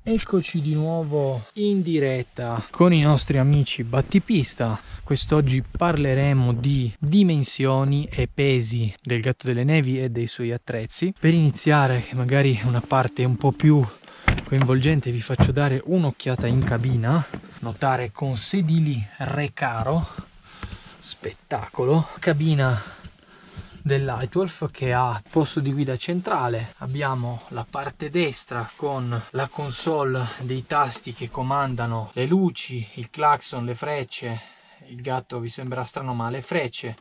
Eccoci di nuovo in diretta con i nostri amici battipista. Quest'oggi parleremo di dimensioni e pesi del gatto delle nevi e dei suoi attrezzi. Per iniziare, magari una parte un po' più coinvolgente, vi faccio dare un'occhiata in cabina, notare con sedili Recaro, spettacolo, cabina del Lightwolf che ha posto di guida centrale. Abbiamo la parte destra con la console dei tasti che comandano le luci, il clacson, le frecce. Il gatto vi sembra strano, ma le frecce,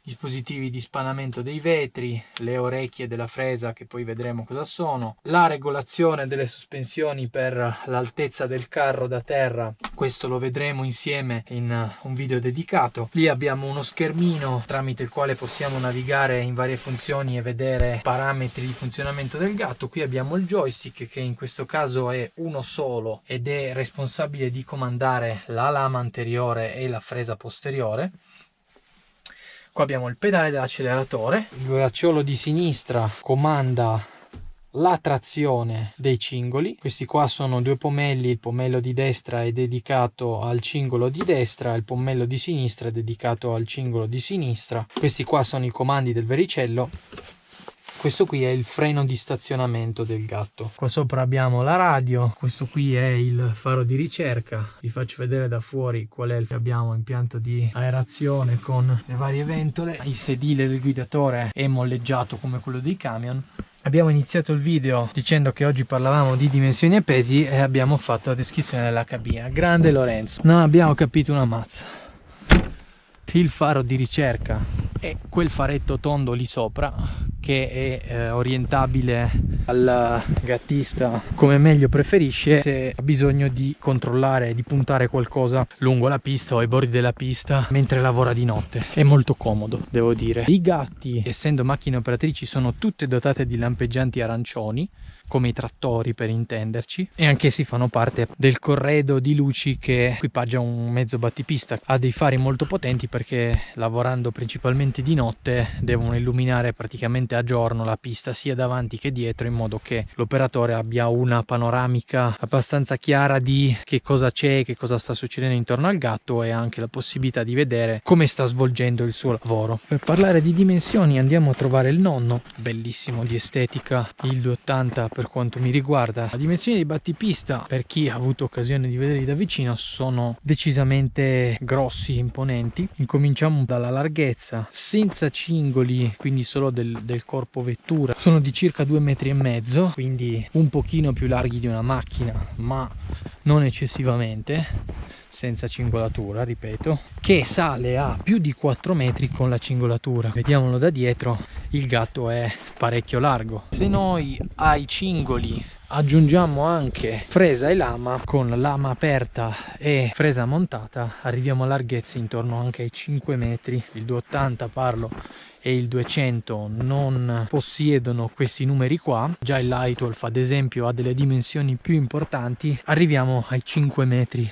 dispositivi di spanamento dei vetri, le orecchie della fresa che poi vedremo cosa sono, la regolazione delle sospensioni per l'altezza del carro da terra, questo lo vedremo insieme in un video dedicato. Lì abbiamo uno schermino tramite il quale possiamo navigare in varie funzioni e vedere parametri di funzionamento del gatto. Qui abbiamo il joystick che in questo caso è uno solo ed è responsabile di comandare la lama anteriore e la fresa posteriore. Qua abbiamo il pedale dell'acceleratore, il bracciolo di sinistra comanda la trazione dei cingoli. Questi qua sono due pomelli, il pomello di destra è dedicato al cingolo di destra, il pomello di sinistra è dedicato al cingolo di sinistra. Questi qua sono i comandi del vericello. Questo qui è il freno di stazionamento del gatto. Qua sopra abbiamo la radio, questo qui è il faro di ricerca. Vi faccio vedere da fuori qual è abbiamo impianto di aerazione con le varie ventole. Il sedile del guidatore è molleggiato come quello dei camion. Abbiamo iniziato il video dicendo che oggi parlavamo di dimensioni e pesi e abbiamo fatto la descrizione della cabina. Grande Lorenzo, non abbiamo capito una mazza. Il faro di ricerca è quel faretto tondo lì sopra che è orientabile al gattista come meglio preferisce, se ha bisogno di controllare, di puntare qualcosa lungo la pista o ai bordi della pista mentre lavora di notte. È molto comodo, devo dire. I gatti, essendo macchine operatrici, sono tutte dotate di lampeggianti arancioni, come i trattori per intenderci, e anch'essi fanno parte del corredo di luci che equipaggia un mezzo battipista. Ha dei fari molto potenti perché lavorando principalmente di notte devono illuminare praticamente a giorno la pista sia davanti che dietro, in modo che l'operatore abbia una panoramica abbastanza chiara di che cosa c'è, che cosa sta succedendo intorno al gatto e anche la possibilità di vedere come sta svolgendo il suo lavoro. Per parlare di dimensioni andiamo a trovare il nonno, bellissimo di estetica, il 280 per quanto mi riguarda. Le dimensioni dei battipista, per chi ha avuto occasione di vederli da vicino, sono decisamente grossi, imponenti. Incominciamo dalla larghezza, senza cingoli, quindi solo del corpo vettura, sono di circa 2,5 metri, quindi un pochino più larghi di una macchina, ma non eccessivamente, senza cingolatura, ripeto, che sale a più di 4 metri con la cingolatura. Vediamolo da dietro, il gatto è parecchio largo. Se noi ai cingoli aggiungiamo anche fresa e lama, con lama aperta e fresa montata arriviamo a larghezze intorno anche ai 5 metri. Il 280 parlo e il 200 non possiedono questi numeri qua. Già il Lightwolf ad esempio ha delle dimensioni più importanti, arriviamo ai 5 metri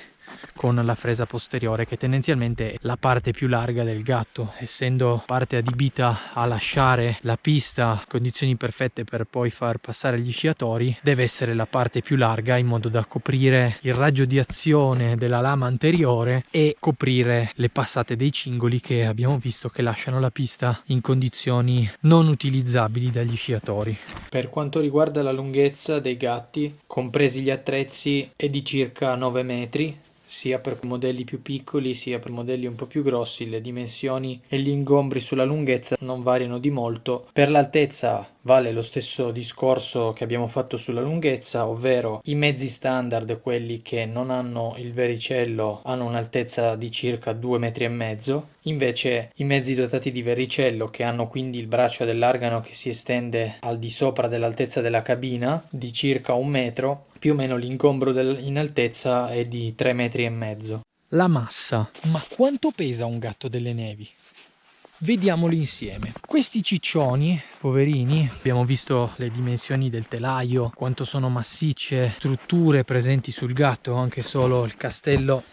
con la fresa posteriore, che tendenzialmente è la parte più larga del gatto, essendo parte adibita a lasciare la pista in condizioni perfette per poi far passare gli sciatori. Deve essere la parte più larga in modo da coprire il raggio di azione della lama anteriore e coprire le passate dei cingoli che abbiamo visto che lasciano la pista in condizioni non utilizzabili dagli sciatori. Per quanto riguarda la lunghezza dei gatti, compresi gli attrezzi, è di circa 9 metri, sia per modelli più piccoli sia per modelli un po' più grossi. Le dimensioni e gli ingombri sulla lunghezza non variano di molto. Per l'altezza vale lo stesso discorso che abbiamo fatto sulla lunghezza, ovvero i mezzi standard, quelli che non hanno il vericello, hanno un'altezza di circa 2,5 metri, invece i mezzi dotati di vericello, che hanno quindi il braccio dell'argano che si estende al di sopra dell'altezza della cabina di circa 1 metro, più o meno l'ingombro in altezza è di 3,5 metri. La massa. Ma quanto pesa un gatto delle nevi? Vediamoli insieme. Questi ciccioni, poverini, abbiamo visto le dimensioni del telaio, quanto sono massicce, strutture presenti sul gatto, anche solo il castello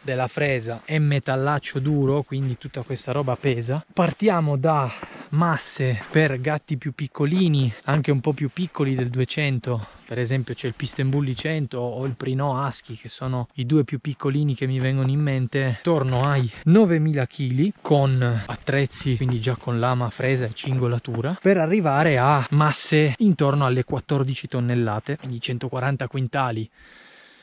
della fresa è metallaccio duro, quindi tutta questa roba pesa. Partiamo da masse per gatti più piccolini, anche un po' più piccoli del 200, per esempio c'è il Pisten Bully 100 o il Prino Husky, che sono i due più piccolini che mi vengono in mente, attorno ai 9000 kg, con attrezzi, quindi già con lama, fresa e cingolatura, per arrivare a masse intorno alle 14 tonnellate, quindi 140 quintali.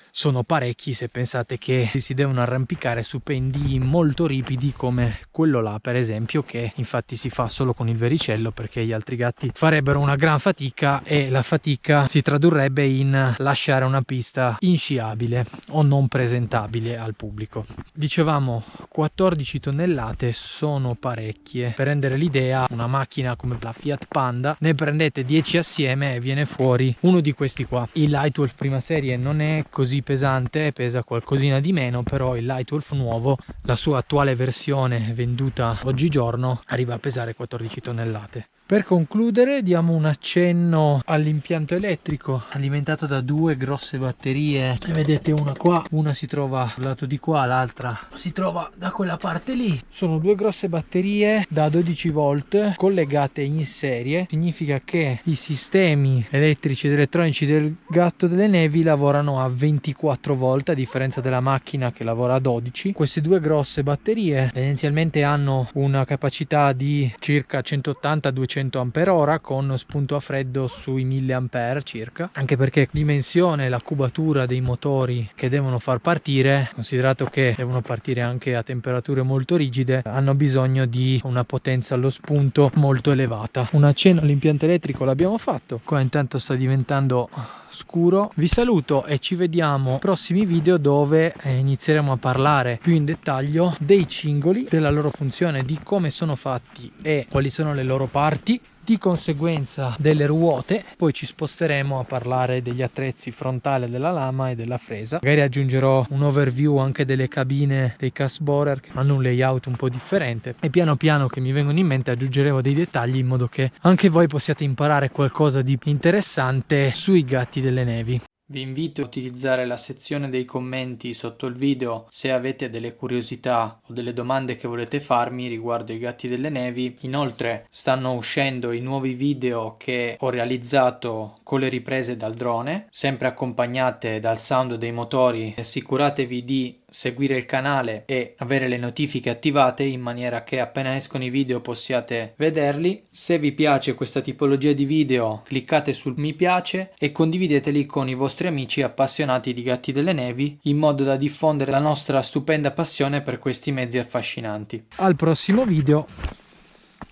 Sono parecchi se pensate che si devono arrampicare su pendii molto ripidi come quello là, per esempio, che infatti si fa solo con il vericello, perché gli altri gatti farebbero una gran fatica e la fatica si tradurrebbe in lasciare una pista insciabile o non presentabile al pubblico. Dicevamo 14 tonnellate sono parecchie. Per rendere l'idea, una macchina come la Fiat Panda, ne prendete 10 assieme e viene fuori uno di questi qua. Il Lightwolf prima serie non è così pesante, pesa qualcosina di meno, però il Lightwolf nuovo, la sua attuale versione venduta oggigiorno, arriva a pesare 14 tonnellate. Per concludere diamo un accenno all'impianto elettrico, alimentato da due grosse batterie. Ne vedete una qua, una si trova dal lato di qua, l'altra si trova da quella parte lì. Sono due grosse batterie da 12 volt collegate in serie. Significa che i sistemi elettrici ed elettronici del Gatto delle Nevi lavorano a 24 volt, a differenza della macchina che lavora a 12. Queste due grosse batterie tendenzialmente hanno una capacità di circa 180-200 Ah con spunto a freddo sui 1000 Ah circa, anche perché dimensione, la cubatura dei motori che devono far partire, considerato che devono partire anche a temperature molto rigide, hanno bisogno di una potenza allo spunto molto elevata. Un accenno all'impianto elettrico l'abbiamo fatto, qua intanto sta diventando scuro. Vi saluto e ci vediamo ai prossimi video, dove inizieremo a parlare più in dettaglio dei cingoli, della loro funzione, di come sono fatti e quali sono le loro parti, di conseguenza delle ruote. Poi ci sposteremo a parlare degli attrezzi frontale della lama e della fresa. Magari aggiungerò un overview anche delle cabine dei cast borer, che hanno un layout un po' differente, e piano piano che mi vengono in mente aggiungeremo dei dettagli in modo che anche voi possiate imparare qualcosa di interessante sui Gatti delle Nevi. Vi invito a utilizzare la sezione dei commenti sotto il video se avete delle curiosità o delle domande che volete farmi riguardo i Gatti delle Nevi. Inoltre stanno uscendo i nuovi video che ho realizzato con le riprese dal drone, sempre accompagnate dal sound dei motori. Assicuratevi di seguire il canale e avere le notifiche attivate in maniera che appena escono i video possiate vederli. Se vi piace questa tipologia di video, cliccate sul mi piace e condivideteli con i vostri amici appassionati di Gatti delle Nevi, in modo da diffondere la nostra stupenda passione per questi mezzi affascinanti. Al prossimo video,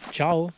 ciao!